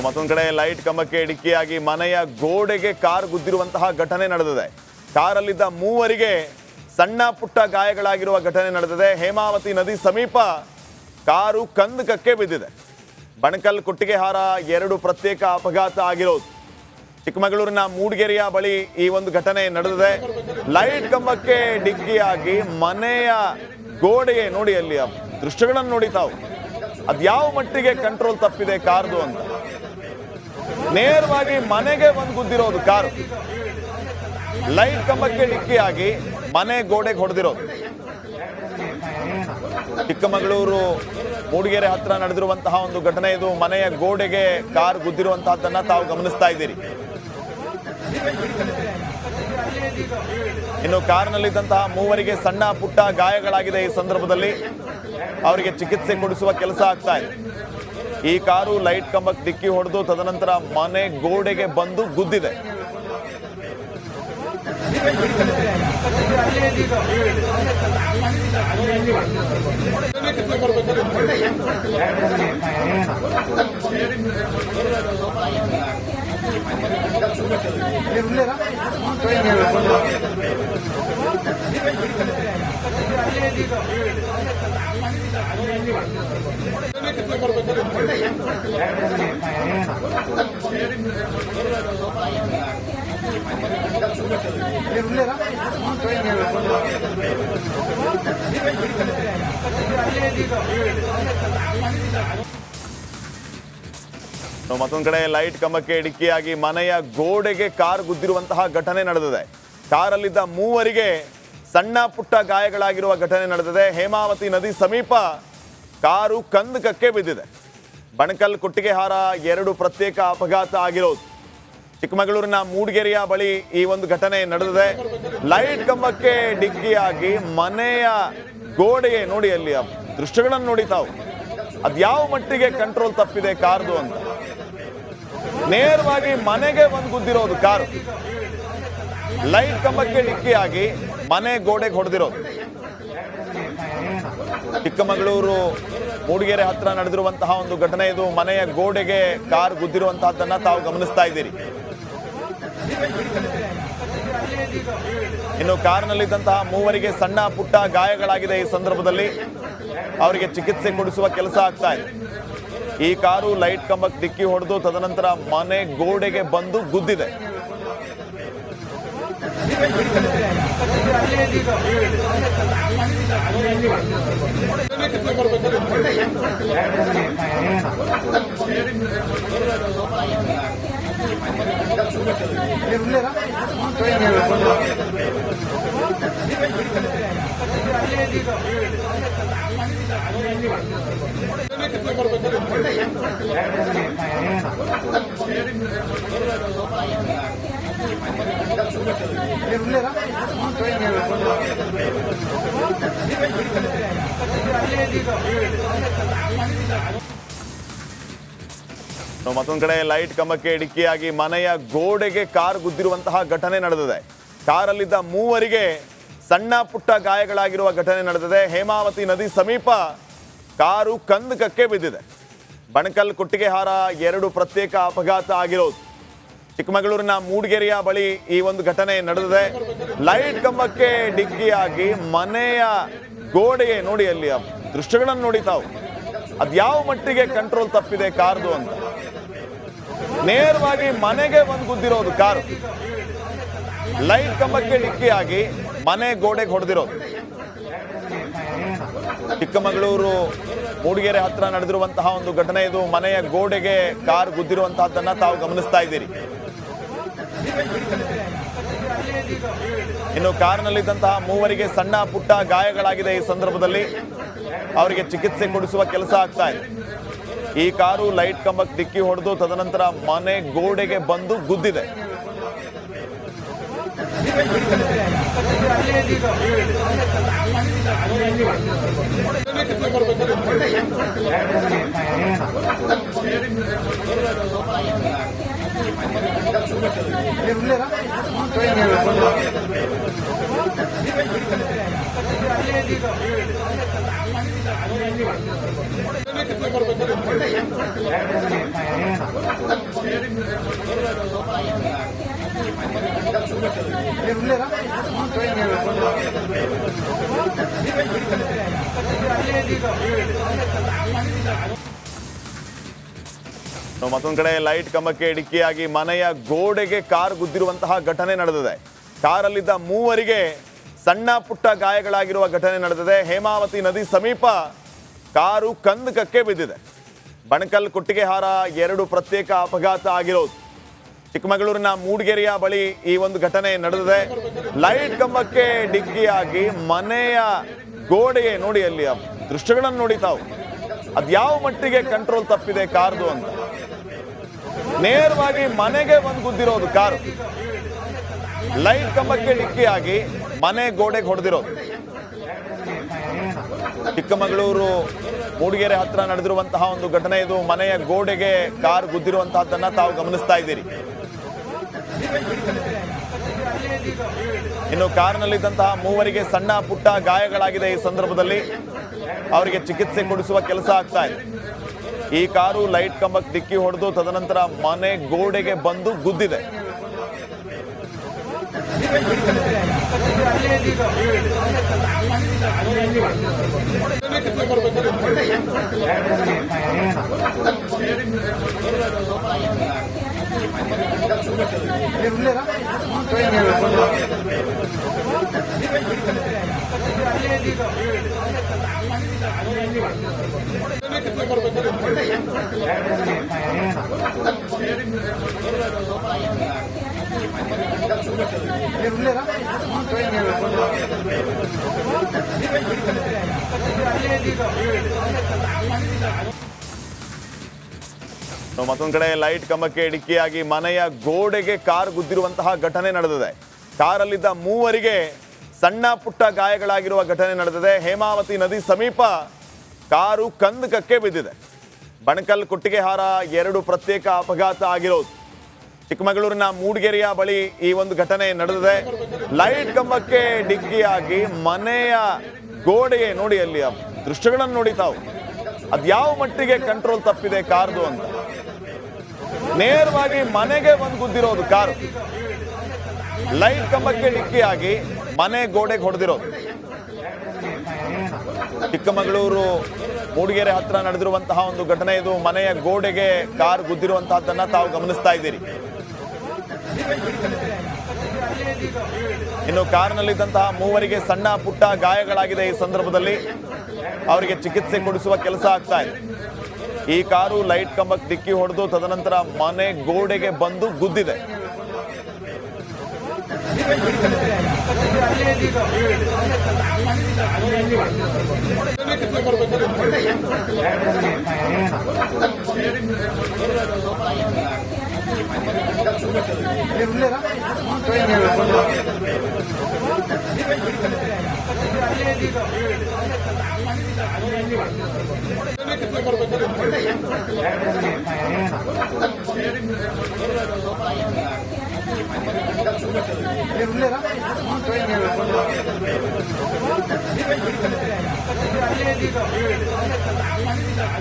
ಮತ್ತೊಂದು ಕಡೆ ಲೈಟ್ ಕಂಬಕ್ಕೆ ಡಿಕ್ಕಿಯಾಗಿ ಮನೆಯ ಗೋಡೆಗೆ ಕಾರ್ ಗುದ್ದಿರುವಂತಹ ಘಟನೆ ನಡೆದಿದೆ. ಕಾರಲ್ಲಿದ್ದ ಮೂವರಿಗೆ ಸಣ್ಣ ಪುಟ್ಟ ಗಾಯಗಳಾಗಿರುವ ಘಟನೆ ನಡೆದಿದೆ. ಹೇಮಾವತಿ ನದಿ ಸಮೀಪ ಕಾರು ಕಂದಕಕ್ಕೆ ಬಿದ್ದಿದೆ. ಬಣಕಲ್ ಕೊಟ್ಟಿಗೆಹಾರ 2 ಪ್ರತ್ಯೇಕ ಅಪಘಾತ ಆಗಿರೋದು. ಚಿಕ್ಕಮಗಳೂರಿನ ಮೂಡಿಗೆರೆಯ ಬಳಿ ಈ ಒಂದು ಘಟನೆ ನಡೆದಿದೆ. ಲೈಟ್ ಕಂಬಕ್ಕೆ ಡಿಕ್ಕಿಯಾಗಿ ಮನೆಯ ಗೋಡೆಗೆ ನೋಡಿ, ಅಲ್ಲಿ ದೃಶ್ಯಗಳನ್ನು ನೋಡಿ ತಾವು, ಅದ್ಯಾವ ಮಟ್ಟಿಗೆ ಕಂಟ್ರೋಲ್ ತಪ್ಪಿದೆ ಕಾರ್ದು ಅಂತ. ನೇರವಾಗಿ ಮನೆಗೆ ಬಂದು ಗುದ್ದಿರೋದು ಕಾರು. ಲೈಟ್ ಕಂಬಕ್ಕೆ ಡಿಕ್ಕಿಯಾಗಿ ಮನೆ ಗೋಡೆಗೆ ಹೊಡೆದಿರೋದು. ಚಿಕ್ಕಮಗಳೂರು ಮೂಡಿಗೆರೆ ಹತ್ರ ನಡೆದಿರುವಂತಹ ಒಂದು ಘಟನೆ ಇದು. ಮನೆಯ ಗೋಡೆಗೆ ಕಾರ್ ಗುದ್ದಿರುವಂತಹದ್ದನ್ನ ತಾವು ಗಮನಿಸ್ತಾ ಇದ್ದೀರಿ. ಇನ್ನು ಕಾರ್ನಲ್ಲಿದ್ದಂತಹ ಮೂವರಿಗೆ ಸಣ್ಣ ಪುಟ್ಟ ಗಾಯಗಳಾಗಿದೆ. ಈ ಸಂದರ್ಭದಲ್ಲಿ ಅವರಿಗೆ ಚಿಕಿತ್ಸೆ ಕೊಡಿಸುವ ಕೆಲಸ ಆಗ್ತಾ ಇದೆ. ಈ ಕಾರು ಲೈಟ್ ಕಂಬಕ್ಕೆ ಡಿಕ್ಕಿ ಹೊಡೆದು ತದನಂತರ ಮನೆ ಗೋಡೆಗೆ ಬಂದು ಗುದ್ದಿದೆ. ಮತ್ತೊಂದು ಕಡೆ ಲೈಟ್ ಕಂಬಕ್ಕೆ ಡಿಕ್ಕಿಯಾಗಿ ಮನೆಯ ಗೋಡೆಗೆ ಕಾರ್ ಗುದ್ದಿರುವಂತಹ ಘಟನೆ ನಡೆದಿದೆ. ಕಾರಲ್ಲಿದ್ದ ಮೂವರಿಗೆ ಸಣ್ಣ ಪುಟ್ಟ ಗಾಯಗಳಾಗಿರುವ ಘಟನೆ ನಡೆದಿದೆ. ಹೇಮಾವತಿ ನದಿ ಸಮೀಪ ಕಾರು ಕಂದಕಕ್ಕೆ ಬಿದ್ದಿದೆ. ಬಣಕಲ್ ಕೊಟ್ಟಿಗೆಹಾರ 2 ಪ್ರತ್ಯೇಕ ಅಪಘಾತ ಆಗಿರೋದು. ಚಿಕ್ಕಮಗಳೂರಿನ ಮೂಡಿಗೆರೆಯ ಬಳಿ ಈ ಒಂದು ಘಟನೆ ನಡೆದಿದೆ. ಲೈಟ್ ಕಂಬಕ್ಕೆ ಡಿಕ್ಕಿಯಾಗಿ ಮನೆಯ ಗೋಡೆಗೆ ನೋಡಿ, ಅಲ್ಲಿ ದೃಶ್ಯಗಳನ್ನು ನೋಡಿ ತಾವು, ಅದ್ಯಾವ ಮಟ್ಟಿಗೆ ಕಂಟ್ರೋಲ್ ತಪ್ಪಿದೆ ಕಾರ್ದು ಅಂತ. ನೇರವಾಗಿ ಮನೆಗೆ ಬಂದು ಗುದ್ದಿರೋದು ಕಾರು. ಲೈಟ್ ಕಂಬಕ್ಕೆ ಡಿಕ್ಕಿಯಾಗಿ ಮನೆ ಗೋಡೆಗೆ ಹೊಡೆದಿರೋದು. ಚಿಕ್ಕಮಗಳೂರು ಮೂಡಿಗೆರೆ ಹತ್ರ ನಡೆದಿರುವಂತಹ ಒಂದು ಘಟನೆ ಇದು. ಮನೆಯ ಗೋಡೆಗೆ ಕಾರ್ ಗುದ್ದಿರುವಂತಹದ್ದನ್ನ ತಾವು ಗಮನಿಸ್ತಾ ಇದ್ದೀರಿ. ಇನ್ನು ಕಾರ್ನಲ್ಲಿದ್ದಂತಹ ಮೂವರಿಗೆ ಸಣ್ಣ ಪುಟ್ಟ ಗಾಯಗಳಾಗಿದೆ. ಈ ಸಂದರ್ಭದಲ್ಲಿ ಅವರಿಗೆ ಚಿಕಿತ್ಸೆ ಕೊಡಿಸುವ ಕೆಲಸ ಆಗ್ತಾ ಇದೆ. ಈ ಕಾರು ಲೈಟ್ ಕಂಬಕ್ಕೆ ಡಿಕ್ಕಿ ಹೊಡೆದು ತದನಂತರ ಮನೆ ಗೋಡೆಗೆ ಬಂದು ಗುದ್ದಿದೆ. ಮತ್ತೊಂದು ಕಡೆ ಲೈಟ್ ಕಂಬಕ್ಕೆ ಡಿಕ್ಕಿಯಾಗಿ ಮನೆಯ ಗೋಡೆಗೆ ಕಾರ್ ಗುದ್ದಿರುವಂತಹ ಘಟನೆ ನಡೆದಿದೆ. ಕಾರಲ್ಲಿದ್ದ ಮೂವರಿಗೆ ಸಣ್ಣ ಪುಟ್ಟ ಗಾಯಗಳಾಗಿರುವ ಘಟನೆ ನಡೆದಿದೆ. ಹೇಮಾವತಿ ನದಿ ಸಮೀಪ ಕಾರು ಕಂದಕಕ್ಕೆ ಬಿದ್ದಿದೆ. ಬಣಕಲ್ ಕೊಟ್ಟಿಗೆಹಾರ 2 ಪ್ರತ್ಯೇಕ ಅಪಘಾತ ಆಗಿರೋದು. ಚಿಕ್ಕಮಗಳೂರಿನ ಮೂಡಿಗೆರೆಯ ಬಳಿ ಈ ಒಂದು ಘಟನೆ ನಡೆದಿದೆ. ಲೈಟ್ ಕಂಬಕ್ಕೆ ಡಿಕ್ಕಿಯಾಗಿ ಮನೆಯ ಗೋಡೆಗೆ ನೋಡಿ, ಅಲ್ಲಿ ದೃಶ್ಯಗಳನ್ನು ನೋಡಿ ತಾವು, ಅದ್ಯಾವ ಮಟ್ಟಿಗೆ ಕಂಟ್ರೋಲ್ ತಪ್ಪಿದೆ ಕಾರ್ದು ಅಂತ. ನೇರವಾಗಿ ಮನೆಗೆ ಬಂದು ಗುದ್ದಿರೋದು ಕಾರು. ಲೈಟ್ ಕಂಬಕ್ಕೆ ಡಿಕ್ಕಿಯಾಗಿ ಮನೆ ಗೋಡೆಗೆ ಹೊಡೆದಿರೋದು. ಚಿಕ್ಕಮಗಳೂರು ಮೂಡಿಗೆರೆ ಹತ್ರ ನಡೆದಿರುವಂತಹ ಒಂದು ಘಟನೆ ಇದು. ಮನೆಯ ಗೋಡೆಗೆ ಕಾರ್ ಗುದ್ದಿರುವಂತಹದ್ದನ್ನ ತಾವು ಗಮನಿಸ್ತಾ ಇದ್ದೀರಿ. ಇನ್ನು ಕಾರ್ನಲ್ಲಿದ್ದಂತಹ ಮೂವರಿಗೆ ಸಣ್ಣ ಪುಟ್ಟ ಗಾಯಗಳಾಗಿದೆ. ಈ ಸಂದರ್ಭದಲ್ಲಿ ಅವರಿಗೆ ಚಿಕಿತ್ಸೆ ಕೊಡಿಸುವ ಕೆಲಸ ಆಗ್ತಾ ಇದೆ. ಈ ಕಾರು ಲೈಟ್ ಕಂಬಕ್ಕೆ ಡಿಕ್ಕಿ ಹೊಡೆದು ತದನಂತರ ಮನೆ ಗೋಡೆಗೆ ಬಂದು ಗುದ್ದಿದೆ. ಮತ್ತೊಂದು ಕಡೆ ಲೈಟ್ ಕಂಬಕ್ಕೆ ಡಿಕ್ಕಿಯಾಗಿ ಮನೆಯ ಗೋಡೆಗೆ ಕಾರ್ ಗುದ್ದಿರುವಂತಹ ಘಟನೆ ನಡೆದಿದೆ. ಕಾರಲ್ಲಿದ್ದ ಮೂವರಿಗೆ ಸಣ್ಣ ಪುಟ್ಟ ಗಾಯಗಳಾಗಿರುವ ಘಟನೆ ನಡೆದಿದೆ. ಹೇಮಾವತಿ ನದಿ ಸಮೀಪ ಕಾರು ಕಂದಕಕ್ಕೆ ಬಿದ್ದಿದೆ. ಬಣಕಲ್ ಕೊಟ್ಟಿಗೆಹಾರ 2 ಪ್ರತ್ಯೇಕ ಅಪಘಾತ ಆಗಿರೋದು. ಚಿಕ್ಕಮಗಳೂರಿನ ಮೂಡಿಗೆರೆಯ ಬಳಿ ಈ ಒಂದು ಘಟನೆ ನಡೆದಿದೆ. ಲೈಟ್ ಕಂಬಕ್ಕೆ ಡಿಕ್ಕಿಯಾಗಿ ಮನೆಯ ಗೋಡೆಗೆ ನೋಡಿ, ಅಲ್ಲಿ ದೃಶ್ಯಗಳನ್ನು ನೋಡಿ ತಾವು, ಅದ್ಯಾವ ಮಟ್ಟಿಗೆ ಕಂಟ್ರೋಲ್ ತಪ್ಪಿದೆ ಕಾರ್ದು ಅಂತ. ನೇರವಾಗಿ ಮನೆಗೆ ಬಂದು ಗುದ್ದಿರೋದು ಕಾರು. ಲೈಟ್ ಕಂಬಕ್ಕೆ ಡಿಕ್ಕಿಯಾಗಿ ಮನೆ ಗೋಡೆಗೆ ಹೊಡೆದಿರೋದು. ಚಿಕ್ಕಮಗಳೂರು ಮೂಡಿಗೆರೆ ಹತ್ರ ನಡೆದಿರುವಂತಹ ಒಂದು ಘಟನೆ ಇದು. ಮನೆಯ ಗೋಡೆಗೆ ಕಾರ್ ಗುದ್ದಿರುವಂತಹದ್ದನ್ನ ತಾವು ಗಮನಿಸ್ತಾ ಇದ್ದೀರಿ. ಇನ್ನು ಕಾರ್ನಲ್ಲಿದ್ದಂತಹ ಮೂವರಿಗೆ ಸಣ್ಣ ಪುಟ್ಟ ಗಾಯಗಳಾಗಿದೆ. ಈ ಸಂದರ್ಭದಲ್ಲಿ ಅವರಿಗೆ ಚಿಕಿತ್ಸೆ ಕೊಡಿಸುವ ಕೆಲಸ ಆಗ್ತಾ ಇದೆ. ಈ ಕಾರು ಲೈಟ್ ಕಂಬಕ್ಕೆ ಡಿಕ್ಕಿ ಹೊಡೆದು ತದನಂತರ ಮನೆ ಗೋಡೆಗೆ ಬಂದು ಗುದ್ದಿದೆ. ಮತ್ತೊಂದು ಕಡೆ ಲೈಟ್ ಕಂಬಕ್ಕೆ ಡಿಕ್ಕಿಯಾಗಿ ಮನೆಯ ಗೋಡೆಗೆ ಕಾರ್ ಗುದ್ದಿರುವಂತಹ ಘಟನೆ ನಡೆದಿದೆ. ಕಾರಲ್ಲಿದ್ದ ಮೂವರಿಗೆ ಸಣ್ಣ ಪುಟ್ಟ ಗಾಯಗಳಾಗಿರುವ ಘಟನೆ ನಡೆದಿದೆ. ಹೇಮಾವತಿ ನದಿ ಸಮೀಪ ಕಾರು ಕಂದಕಕ್ಕೆ ಬಿದ್ದಿದೆ. ಬಣಕಲ್ ಕೊಟ್ಟಿಗೆಹಾರ 2 ಪ್ರತ್ಯೇಕ ಅಪಘಾತ ಆಗಿರೋದು. ಚಿಕ್ಕಮಗಳೂರಿನ ಮೂಡಿಗೆರೆಯ ಬಳಿ ಈ ಒಂದು ಘಟನೆ ನಡೆದಿದೆ. ಲೈಟ್ ಕಂಬಕ್ಕೆ ಡಿಕ್ಕಿಯಾಗಿ ಮನೆಯ ಗೋಡೆಗೆ ನೋಡಿ, ಅಲ್ಲಿ ದೃಶ್ಯಗಳನ್ನು ನೋಡಿ ತಾವು, ಅದ್ಯಾವ ಮಟ್ಟಿಗೆ ಕಂಟ್ರೋಲ್ ತಪ್ಪಿದೆ ಕಾರ್ದು ಅಂತ. ನೇರವಾಗಿ ಮನೆಗೆ ಬಂದು ಗುದ್ದಿರೋದು ಕಾರು. ಲೈಟ್ ಕಂಬಕ್ಕೆ ಡಿಕ್ಕಿಯಾಗಿ ಮನೆ ಗೋಡೆಗೆ ಹೊಡೆದಿರೋದು. ಚಿಕ್ಕಮಗಳೂರು ಮೂಡಿಗೆರೆ ಹತ್ರ ನಡೆದಿರುವಂತಹ ಒಂದು ಘಟನೆ ಇದು. ಮನೆಯ ಗೋಡೆಗೆ ಕಾರ್ ಗುದ್ದಿರುವಂತಹದ್ದನ್ನ ತಾವು ಗಮನಿಸ್ತಾ ಇದ್ದೀರಿ. ಇನ್ನು ಕಾರ್ನಲ್ಲಿದ್ದಂತಹ ಮೂವರಿಗೆ ಸಣ್ಣ ಪುಟ್ಟ ಗಾಯಗಳಾಗಿದೆ. ಈ ಸಂದರ್ಭದಲ್ಲಿ ಅವರಿಗೆ ಚಿಕಿತ್ಸೆ ಕೊಡಿಸುವ ಕೆಲಸ ಆಗ್ತಾ ಇದೆ. ಈ ಕಾರು ಲೈಟ್ ಕಂಬಕ್ಕೆ ಡಿಕ್ಕಿ ಹೊಡೆದು ತದನಂತರ ಮನೆ ಗೋಡೆಗೆ ಬಂದು ಗುದ್ದಿದೆ.